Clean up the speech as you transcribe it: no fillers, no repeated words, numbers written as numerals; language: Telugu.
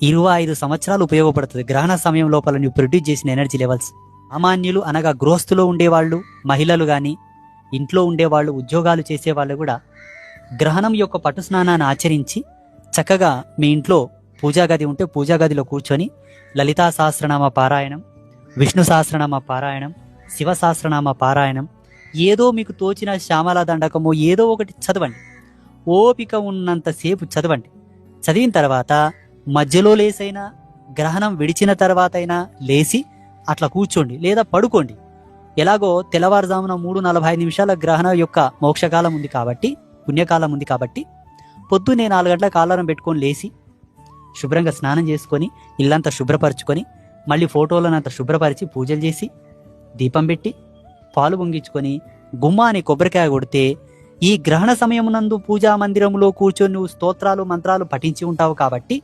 25 సంవత్సరాలు ఉపయోగపడుతుంది గ్రహణ సమయం లోపల నువ్వు ప్రొడ్యూస్ చేసిన ఎనర్జీ లెవెల్స్. సామాన్యులు అనగా గృహస్థులో ఉండేవాళ్ళు, మహిళలు కానీ, ఇంట్లో ఉండేవాళ్ళు, ఉద్యోగాలు చేసేవాళ్ళు కూడా గ్రహణం యొక్క పటు స్నానాన్ని ఆచరించి చక్కగా మీ ఇంట్లో పూజా గది ఉంటే పూజా గదిలో కూర్చొని లలితా సహస్రనామ పారాయణం, విష్ణు సహస్రనామ పారాయణం, శివ సహస్రనామ పారాయణం, ఏదో మీకు తోచిన శ్యామల దండకము ఏదో ఒకటి చదవండి. ఓపిక ఉన్నంతసేపు చదవండి. చదివిన తర్వాత మధ్యలో లేసైనా, గ్రహణం విడిచిన తర్వాత అయినా లేచి అట్లా కూర్చోండి లేదా పడుకోండి. ఎలాగో తెల్లవారుజామున 3:45 గ్రహణ యొక్క మోక్షకాలం ఉంది కాబట్టి, పుణ్యకాలం ఉంది కాబట్టి, పొద్దున్నే 4 గంటలకు అలారం పెట్టుకొని లేచి శుభ్రంగా స్నానం చేసుకొని ఇల్లంతా శుభ్రపరచుకొని మళ్ళీ ఫోటోలనంతా శుభ్రపరిచి పూజలు చేసి దీపం పెట్టి పాలు పొంగించుకొని గుమ్మాని కొబ్బరికాయ కొడితే ఈ గ్రహణ సమయమునందు పూజా మందిరంలో కూర్చొని నువ్వు స్తోత్రాలు మంత్రాలు పఠించి ఉంటావు కాబట్టి